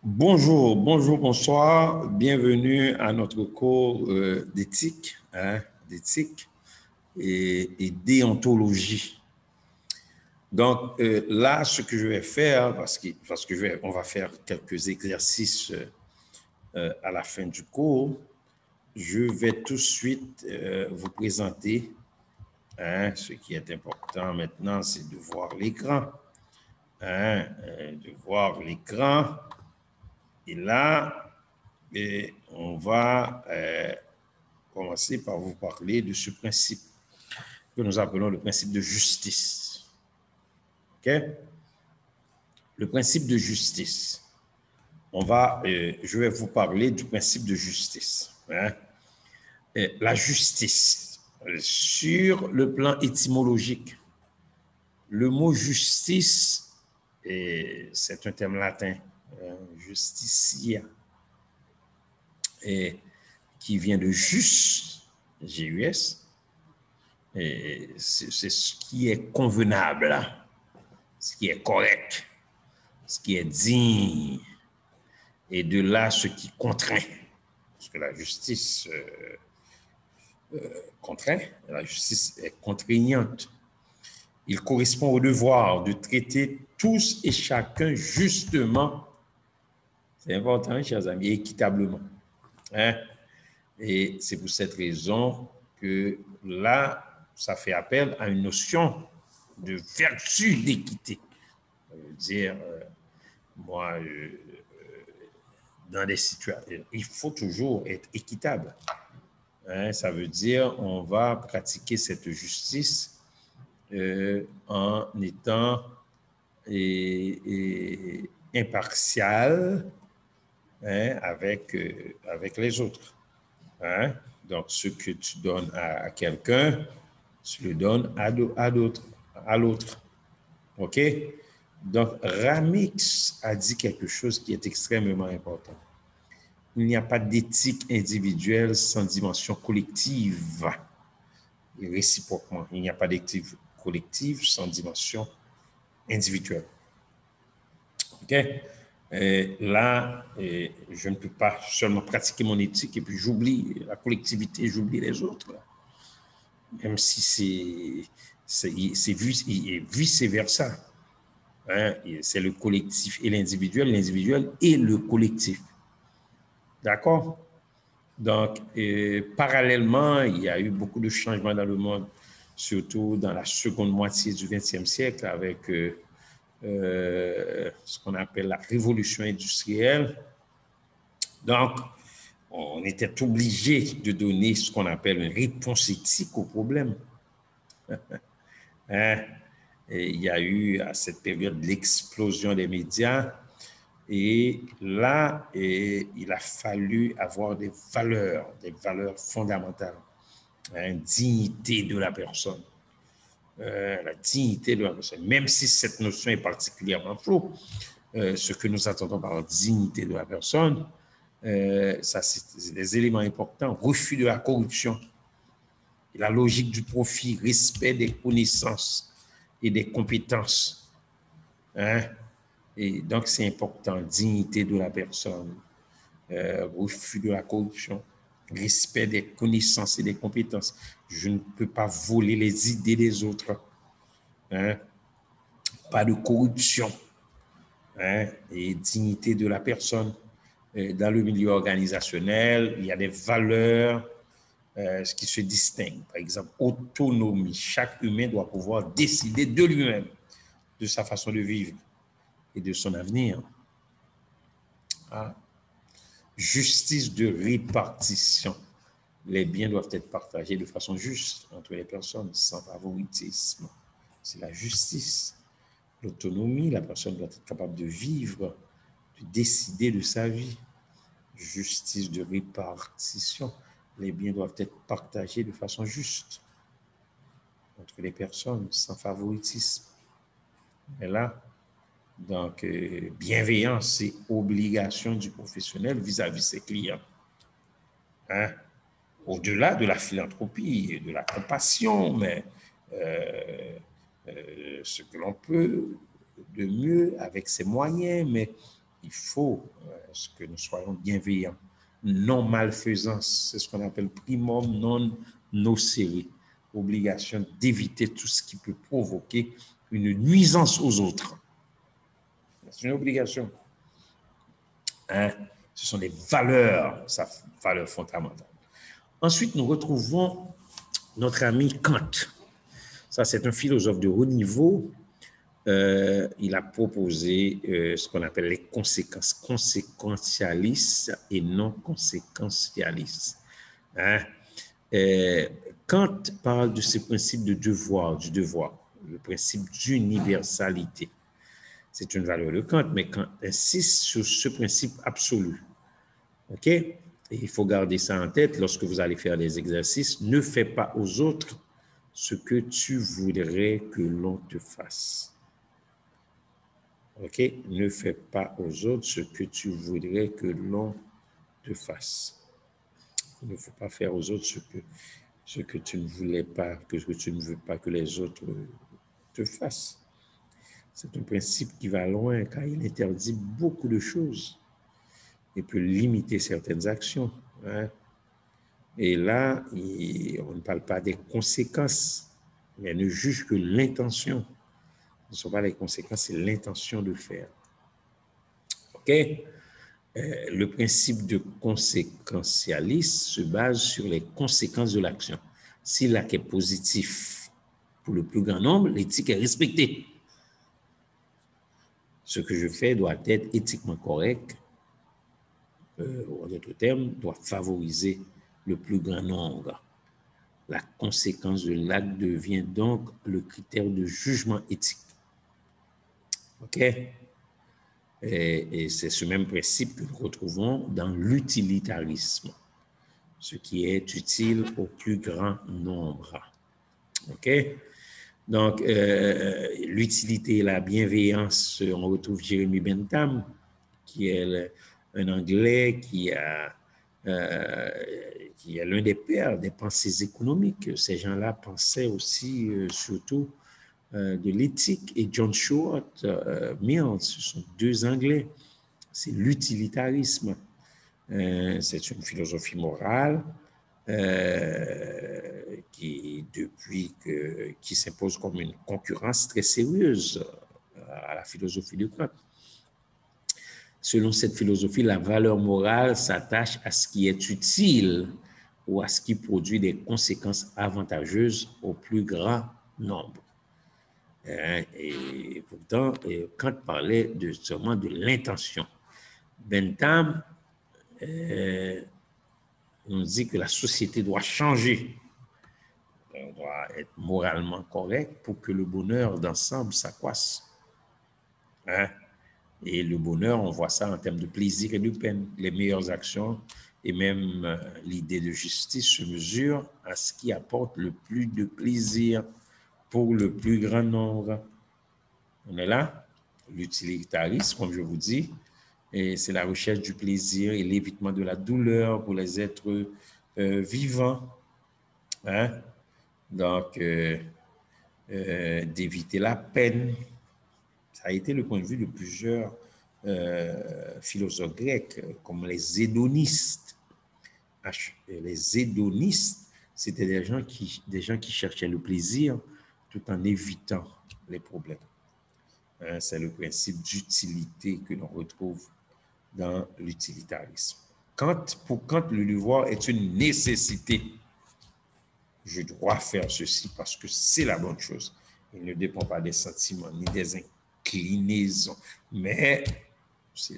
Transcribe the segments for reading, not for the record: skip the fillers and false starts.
Bonjour, bonjour, bonsoir. Bienvenue à notre cours d'éthique, d'éthique et déontologie. Donc là, ce que je vais faire, on va faire quelques exercices à la fin du cours, je vais tout de suite vous présenter. Ce qui est important maintenant, c'est de voir l'écran. De voir l'écran. Et là, on va commencer par vous parler de ce principe que nous appelons le principe de justice. OK? Le principe de justice. Je vais vous parler du principe de justice. La justice, sur le plan étymologique, le mot justice, c'est un terme latin, justitia, qui vient de jus, G-U-S, c'est ce qui est convenable, ce qui est correct, ce qui est digne, et de là ce qui contraint, parce que la justice contraint, la justice est contraignante. Il correspond au devoir de traiter tous et chacun justement, c'est important, chers amis, équitablement. Et c'est pour cette raison que là, ça fait appel à une notion de vertu d'équité. Ça veut dire, dans des situations, il faut toujours être équitable. Ça veut dire, on va pratiquer cette justice en étant impartial avec les autres. Donc, ce que tu donnes à quelqu'un, tu le donnes à l'autre. OK? Donc, Ramix a dit quelque chose qui est extrêmement important. Il n'y a pas d'éthique individuelle sans dimension collective. Et réciproquement, il n'y a pas d'éthique collective sans dimension individuelle. OK? Là, je ne peux pas seulement pratiquer mon éthique et puis j'oublie la collectivité, j'oublie les autres. Même si c'est vice-versa. C'est le collectif et l'individuel et le collectif. D'accord? Donc, parallèlement, il y a eu beaucoup de changements dans le monde, surtout dans la seconde moitié du XXe siècle avec ce qu'on appelle la révolution industrielle. Donc, on était obligé de donner ce qu'on appelle une réponse éthique au problème. Et il y a eu à cette période l'explosion des médias et là, il a fallu avoir des valeurs fondamentales, dignité de la personne. La dignité de la personne, même si cette notion est particulièrement floue, ce que nous attendons par la dignité de la personne, ça c'est des éléments importants. Refus de la corruption, la logique du profit, respect des connaissances et des compétences. Et donc c'est important, dignité de la personne, refus de la corruption, respect des connaissances et des compétences. Je ne peux pas voler les idées des autres. Pas de corruption. Et dignité de la personne. Dans le milieu organisationnel, il y a des valeurs qui se distinguent. Par exemple, autonomie. Chaque humain doit pouvoir décider de lui-même, de sa façon de vivre et de son avenir. Justice de répartition. Les biens doivent être partagés de façon juste entre les personnes, sans favoritisme. C'est la justice. L'autonomie, la personne doit être capable de vivre, de décider de sa vie. Justice de répartition. Les biens doivent être partagés de façon juste entre les personnes, sans favoritisme. Et là, donc, bienveillance et obligation du professionnel vis-à-vis de ses clients. Au-delà de la philanthropie et de la compassion, mais ce que l'on peut de mieux avec ses moyens, mais il faut que nous soyons bienveillants, non malfaisants, c'est ce qu'on appelle primum non nocere, obligation d'éviter tout ce qui peut provoquer une nuisance aux autres. C'est une obligation. Hein? Ce sont des valeurs, valeurs fondamentales. Ensuite, nous retrouvons notre ami Kant. Ça, c'est un philosophe de haut niveau. Il a proposé ce qu'on appelle les conséquences conséquentialistes et non conséquentialistes. Hein? Kant parle de ce principe du devoir, le principe d'universalité. C'est une valeur de Kant, mais Kant insiste sur ce principe absolu. OK? Et il faut garder ça en tête lorsque vous allez faire des exercices. Ne fais pas aux autres ce que tu voudrais que l'on te fasse. OK? Ne fais pas aux autres ce que tu voudrais que l'on te fasse. Il ne faut pas faire aux autres ce que tu ne voulais pas, que tu ne veux pas que les autres te fassent. C'est un principe qui va loin car il interdit beaucoup de choses et peut limiter certaines actions. Hein? Et là, on ne parle pas des conséquences, mais ne juge que l'intention. Ce ne sont pas les conséquences, c'est l'intention de faire. OK? Le principe de conséquentialisme se base sur les conséquences de l'action. Si l'acte est positif pour le plus grand nombre, l'éthique est respectée. Ce que je fais doit être éthiquement correct, en d'autres termes, doit favoriser le plus grand nombre. La conséquence de l'acte devient donc le critère de jugement éthique. OK? Et c'est ce même principe que nous retrouvons dans l'utilitarisme, ce qui est utile au plus grand nombre. OK? Donc, l'utilité et la bienveillance, on retrouve Jeremy Bentham, qui est un Anglais qui est l'un des pères des pensées économiques. Ces gens-là pensaient aussi surtout de l'éthique. Et John Stuart Mill, ce sont deux Anglais. C'est l'utilitarisme. C'est une philosophie morale qui s'impose comme une concurrence très sérieuse à la philosophie de Kant. Selon cette philosophie, la valeur morale s'attache à ce qui est utile ou à ce qui produit des conséquences avantageuses au plus grand nombre. Et pourtant, Kant parlait seulement de l'intention. Bentham nous dit que la société doit changer. On doit être moralement correct pour que le bonheur d'ensemble s'accroisse. Hein? Et le bonheur, on voit ça en termes de plaisir et de peine. Les meilleures actions et même l'idée de justice se mesurent à ce qui apporte le plus de plaisir pour le plus grand nombre. On est là? L'utilitarisme, comme je vous dis, et c'est la recherche du plaisir et l'évitement de la douleur pour les êtres vivants. Hein? Donc, d'éviter la peine. Ça a été le point de vue de plusieurs philosophes grecs, comme les hédonistes. Les hédonistes, c'était des gens qui cherchaient le plaisir tout en évitant les problèmes. Hein, c'est le principe d'utilité que l'on retrouve dans l'utilitarisme. Pour Kant, le devoir est une nécessité. Je dois faire ceci parce que c'est la bonne chose. Il ne dépend pas des sentiments ni des inclinaisons, mais c'est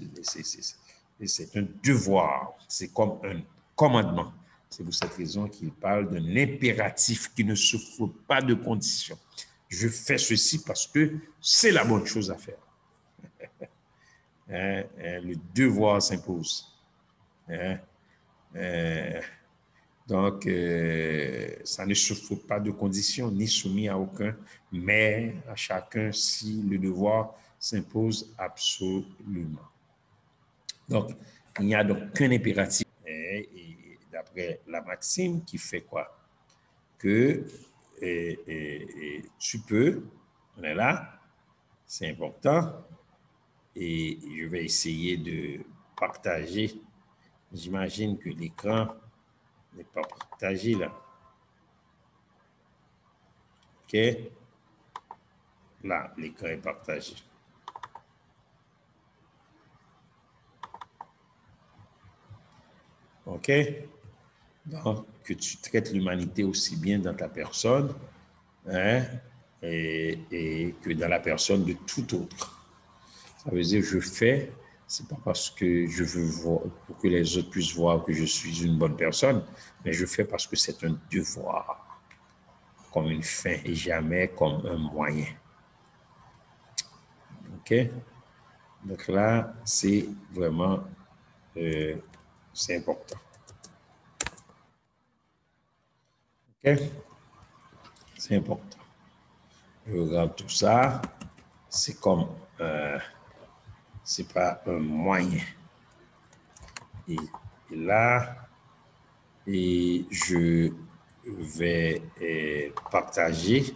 un devoir, c'est comme un commandement. C'est pour cette raison qu'il parle d'un impératif qui ne souffre pas de conditions. Je fais ceci parce que c'est la bonne chose à faire. Le devoir s'impose. Donc, ça ne souffre pas de conditions ni soumis à aucun, mais à chacun si le devoir s'impose absolument. Donc, il n'y a donc qu'un impératif. Et d'après la maxime qui fait quoi? Que tu peux, on est là, c'est important, et je vais essayer de partager. J'imagine que l'écran n'est pas partagé là. OK? Là, l'écran est partagé. OK? Donc, que tu traites l'humanité aussi bien dans ta personne, hein, et que dans la personne de tout autre. Ça veut dire, je fais, c'est pas parce que je veux voir, pour que les autres puissent voir que je suis une bonne personne, mais je fais parce que c'est un devoir, comme une fin et jamais comme un moyen. OK? Donc là, c'est vraiment, c'est important. OK? C'est important. Je regarde tout ça, c'est comme, c'est pas un moyen. Et là, et je vais partager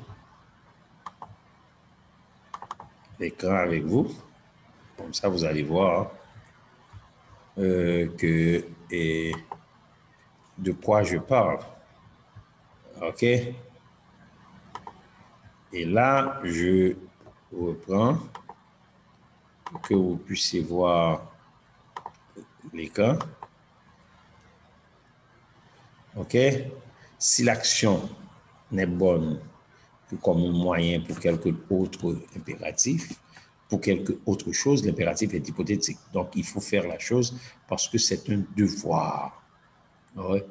l'écran avec vous. Comme ça, vous allez voir que de quoi je parle. OK? Et là, je reprends pour que vous puissiez voir l'écran. OK? Si l'action n'est bonne que comme un moyen pour quelque autre impératif, pour quelque autre chose, l'impératif est hypothétique. Donc, il faut faire la chose parce que c'est un devoir. Ouais.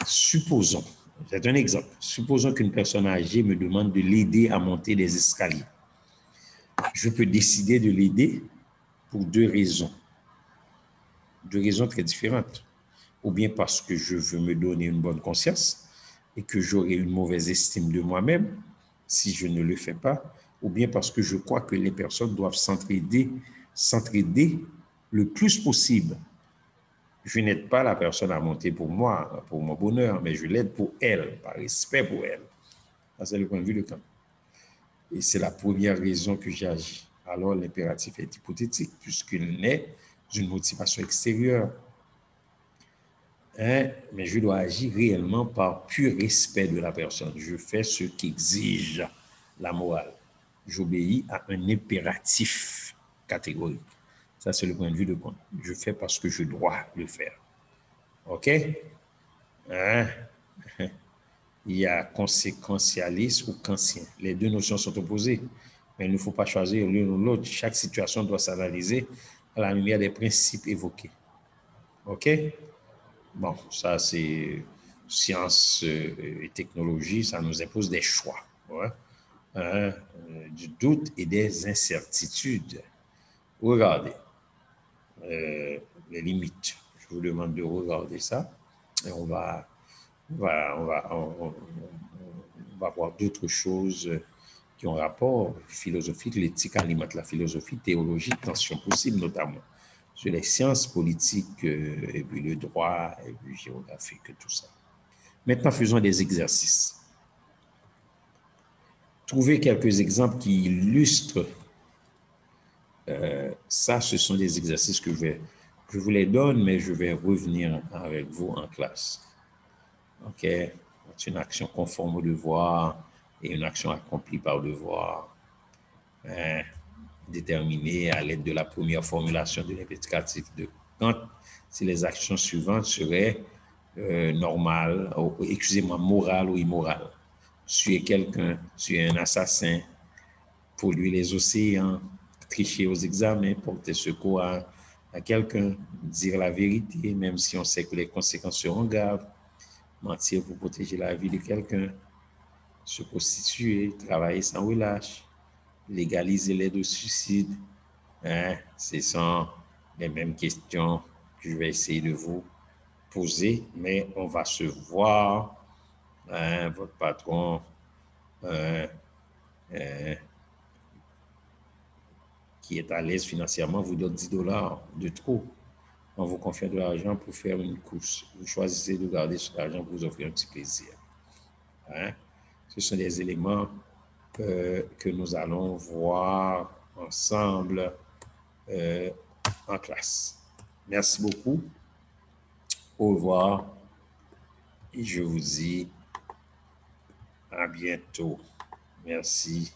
Supposons, c'est un exemple, supposons qu'une personne âgée me demande de l'aider à monter des escaliers. Je peux décider de l'aider pour deux raisons très différentes. Ou bien parce que je veux me donner une bonne conscience et que j'aurai une mauvaise estime de moi-même si je ne le fais pas, ou bien parce que je crois que les personnes doivent s'entraider le plus possible. Je n'aide pas la personne à monter pour moi, pour mon bonheur, mais je l'aide pour elle, par respect pour elle. Ça, c'est le point de vue de Kant. Et c'est la première raison que j'agis. Alors, l'impératif est hypothétique, puisqu'il naît d'une motivation extérieure. Hein? Mais je dois agir réellement par pur respect de la personne. Je fais ce qu'exige la morale. J'obéis à un impératif catégorique. Ça, c'est le point de vue de Kant. Je fais parce que je dois le faire. OK? Hein? Il y a conséquentialiste ou kantien. Les deux notions sont opposées, mais il ne faut pas choisir l'une ou l'autre. Chaque situation doit s'analyser à la lumière des principes évoqués. OK? Bon, ça, c'est science et technologie, ça nous impose des choix. Ouais? Du doute et des incertitudes. Regardez les limites. Je vous demande de regarder ça et on va voir d'autres choses qui ont rapport philosophique. L'éthique alimente la philosophie, théologie, tension possible notamment sur les sciences politiques et puis le droit et puis géographique, tout ça. Maintenant, faisons des exercices. Trouvez quelques exemples qui illustrent ça. Ce sont des exercices que je vous les donne, mais je vais revenir avec vous en classe. OK? C'est une action conforme au devoir et une action accomplie par devoir, déterminée à l'aide de la première formulation de l'impératif de Kant si les actions suivantes seraient normales, morales ou immorales. Tuer quelqu'un, tuer un assassin, polluer les océans, tricher aux examens, porter secours à quelqu'un, dire la vérité, même si on sait que les conséquences seront graves, mentir pour protéger la vie de quelqu'un, se prostituer, travailler sans relâche, légaliser l'aide au suicide. Hein? Ce sont les mêmes questions que je vais essayer de vous poser, mais on va se voir. Hein, votre patron qui est à l'aise financièrement vous donne 10 dollars de trop. On vous confie de l'argent pour faire une course. Vous choisissez de garder cet argent pour vous offrir un petit plaisir. Hein? Ce sont des éléments que nous allons voir ensemble en classe. Merci beaucoup. Au revoir. Et je vous dis à bientôt. Merci.